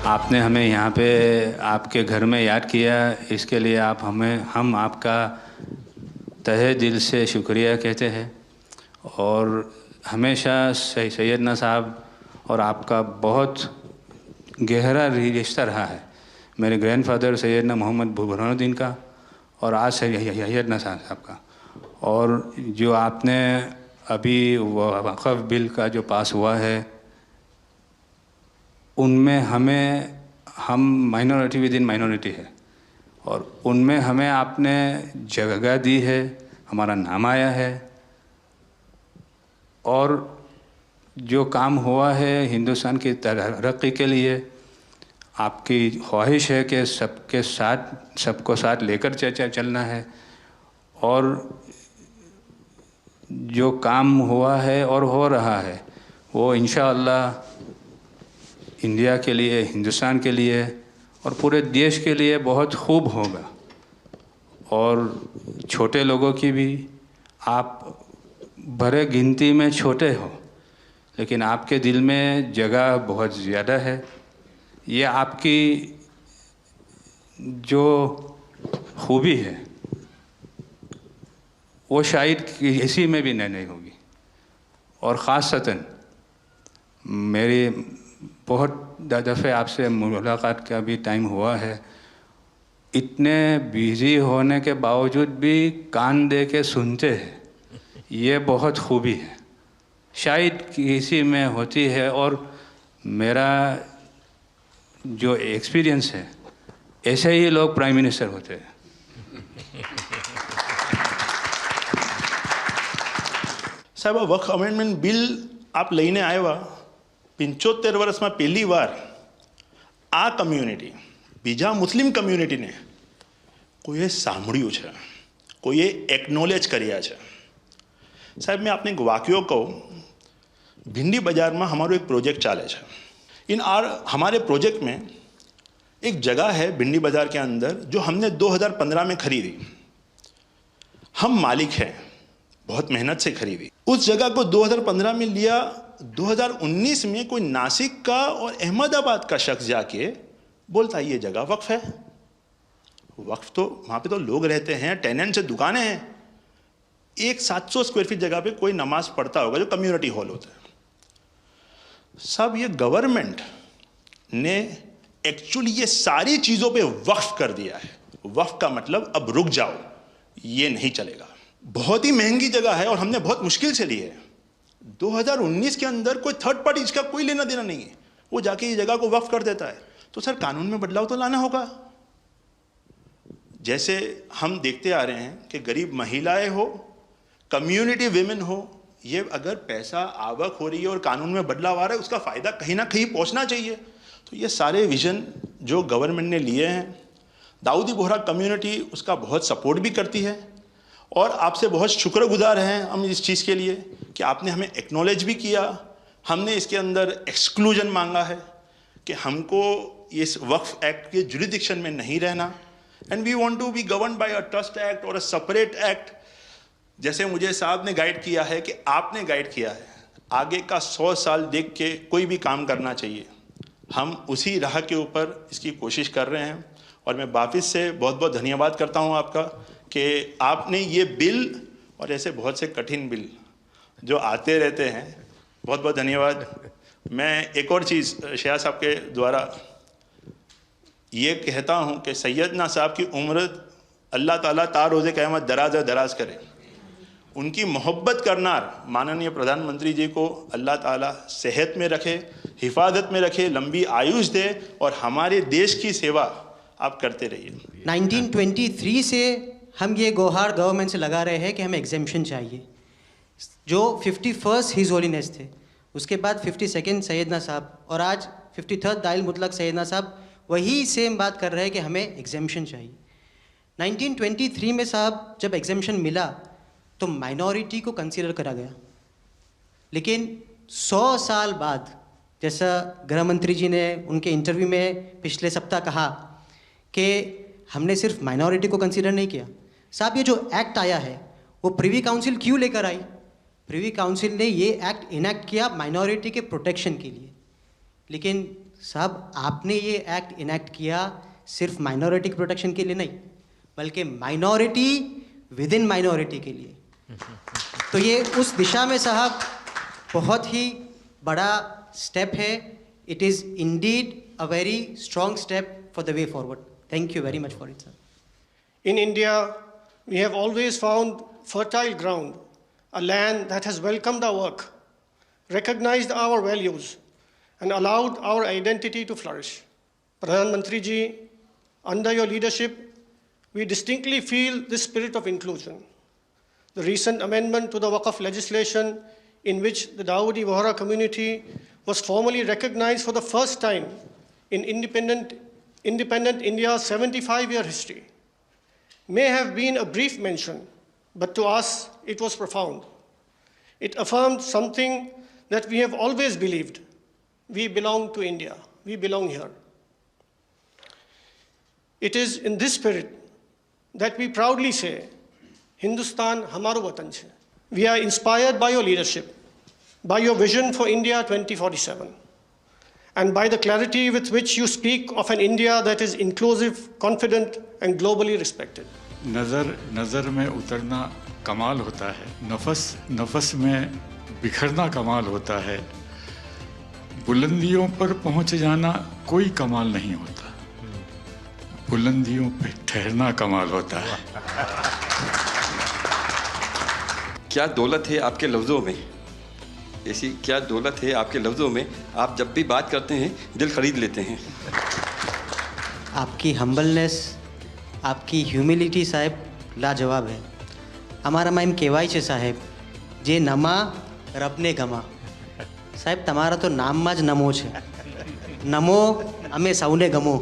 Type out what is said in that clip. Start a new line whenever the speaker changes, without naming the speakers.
आपने हमें यहाँ पे आपके घर में याद किया, इसके लिए हम आपका तहे दिल से शुक्रिया कहते हैं। और हमेशा सैयदना साहब और आपका बहुत गहरा रिश्ता रहा है। मेरे ग्रैंडफादर सैयदना मोहम्मद बुरहानुद्दीन का और आज सैयदना साहब का। और जो आपने अभी वक़्फ़ बिल का जो पास हुआ है, उनमें हम माइनॉरिटी विद इन माइनॉरिटी है, और उनमें हमें आपने जगह दी है, हमारा नाम आया है। और जो काम हुआ है हिंदुस्तान की तरक्की के लिए, आपकी ख्वाहिश है कि सबको साथ लेकर चलना है। और जो काम हुआ है और हो रहा है वो इंशाअल्लाह इंडिया के लिए, हिंदुस्तान के लिए और पूरे देश के लिए बहुत खूब होगा। और छोटे लोगों की भी, आप भरे गिनती में छोटे हो, लेकिन आपके दिल में जगह बहुत ज़्यादा है। ये आपकी जो खूबी है वो शायद किसी में भी नहीं होगी। और ख़ासतन मेरी बहुत दफ़े आपसे मुलाकात का भी टाइम हुआ है, इतने बिज़ी होने के बावजूद भी कान दे के सुनते हैं, ये बहुत खूबी है, शायद किसी में होती है। और मेरा जो एक्सपीरियंस है, ऐसे ही लोग प्राइम मिनिस्टर होते हैं।
સાહેબ, આ વક્ફ અમેન્ડમેન્ટ બિલ આપ લઈને આવ્યા, 75 વર્ષમાં પહેલી વાર આ કમ્યુનિટી, બીજા મુસ્લિમ કમ્યુનિટીને કોઈએ સાંભળ્યું છે, કોઈએ એકનોલેજ કર્યા છે। સાહેબ, मैं आपने एक वाक्य कहूँ, भिंडी बाज़ार में हमारो एक प्रोजेक्ट चाले है। हमारे प्रोजेक्ट में एक जगह है भिंडी बाज़ार के अंदर जो हमने 2015 में खरीदी। हम मालिक हैं, बहुत मेहनत से खरीदी। उस जगह को 2015 में लिया, 2019 में कोई नासिक का और अहमदाबाद का शख्स जाके बोलता ये जगह वक्फ है। वक्फ तो वहाँ पे तो लोग रहते हैं, टेनेंट्स हैं, दुकानें हैं। एक 700 स्क्वायर फीट जगह पे कोई नमाज पढ़ता होगा जो कम्युनिटी हॉल होता है। सब ये गवर्नमेंट ने एक्चुअली ये सारी चीज़ों पे वक्फ कर दिया है। वक्फ का मतलब अब रुक जाओ, ये नहीं चलेगा। बहुत ही महंगी जगह है और हमने बहुत मुश्किल से ली है। 2019 के अंदर कोई थर्ड पार्टी, इसका कोई लेना देना नहीं है, वो जाके ये जगह को वक्फ कर देता है। तो सर, कानून में बदलाव तो लाना होगा। जैसे हम देखते आ रहे हैं कि गरीब महिलाएं हो, कम्युनिटी विमेन हो, ये अगर पैसा आवक हो रही है और कानून में बदलाव आ रहा है, उसका फ़ायदा कहीं ना कहीं पहुंचना चाहिए। तो ये सारे विजन जो गवर्नमेंट ने लिए हैं, दाऊदी बोहरा कम्युनिटी उसका बहुत सपोर्ट भी करती है। और आपसे बहुत शुक्रगुजार हैं हम इस चीज़ के लिए कि आपने हमें एक्नॉलेज भी किया। हमने इसके अंदर एक्सक्लूजन मांगा है कि हमको इस वक्फ एक्ट के जुरिडिक्शन में नहीं रहना, and we want to be govern by a trust act और अ सेपरेट एक्ट। जैसे मुझे साहब ने गाइड किया है कि आपने गाइड किया है, आगे का 100 साल देख के कोई भी काम करना चाहिए। हम उसी राह के ऊपर इसकी कोशिश कर रहे हैं। और मैं वापस से बहुत बहुत धन्यवाद करता हूं आपका कि आपने ये बिल और ऐसे बहुत से कठिन बिल जो आते रहते हैं, बहुत बहुत धन्यवाद। मैं एक और चीज़ शाह साहब के द्वारा ये कहता हूँ कि सैयदना साहब की उम्र अल्लाह ताला ता रोज़े क़यामत दराज करे। उनकी मोहब्बत करना माननीय प्रधानमंत्री जी को अल्लाह ताला सेहत में रखे, हिफाजत में रखे, लंबी आयुष दे और हमारे देश की सेवा आप करते रहिए।
1923 से हम ये गुहार गवर्नमेंट से लगा रहे हैं कि हमें एग्जेम्पशन चाहिए। जो 51st हिज होलीनेस थे, उसके बाद 52nd सैयदना साहब और आज 53rd दाइल मुतलक सैयदना साहब वही सेम बात कर रहे हैं कि हमें एग्जेम्पशन चाहिए। 1923 में साहब जब एग्जेम्पशन मिला तो माइनॉरिटी को कंसीडर करा गया, लेकिन 100 साल बाद, जैसा गृह मंत्री जी ने उनके इंटरव्यू में पिछले सप्ताह कहा कि हमने सिर्फ माइनॉरिटी को कंसीडर नहीं किया। साहब, ये जो एक्ट आया है वो प्रिवी काउंसिल क्यों लेकर आई? प्रिवी काउंसिल ने ये एक्ट इनैक्ट किया माइनॉरिटी के प्रोटेक्शन के लिए, लेकिन साहब आपने ये एक्ट इनैक्ट किया सिर्फ माइनॉरिटी की प्रोटेक्शन के लिए नहीं, बल्कि माइनॉरिटी विद इन माइनॉरिटी के लिए। तो ये उस दिशा में साहब बहुत ही बड़ा स्टेप है। It is indeed a very strong step for the way forward. Thank you very much for it sir.
In India, we have always found fertile ground, a land that has welcomed our work, recognized our values, and allowed our identity to flourish. Pradhan Mantri ji, under your leadership, we distinctly feel this spirit of inclusion. The recent amendment to the Waqf legislation, in which the Dawoodi Bohra community was formally recognized for the first time in independent India's 75-year history, may have been a brief mention, but to us it was profound. It affirmed something that we have always believed. We belong to India. We belong here. It is in this spirit that we proudly say, Hindustan hamaro watan chhe. We are inspired by your leadership, by your vision for India 2047, and by the clarity with which you speak of an India that is inclusive, confident, and globally respected.
नज़र में उतरना कमाल होता है, नफस में बिखरना कमाल होता है, बुलंदियों पर पहुंच जाना कोई कमाल नहीं होता, बुलंदियों पे ठहरना कमाल होता है।
क्या दौलत है आपके लफ्ज़ों में, ऐसी क्या दौलत है आपके लफ्ज़ों में, आप जब भी बात करते हैं दिल खरीद लेते हैं।
आपकी हम्बलनेस, आपकी ह्यूमिलिटी साहेब लाजवाब है। हमारा माइम केवाई छे साहेब जे नमा रबने गमा। साहेब तमारा तो नाम माज नमो छे, नमो अमे सौने गमो।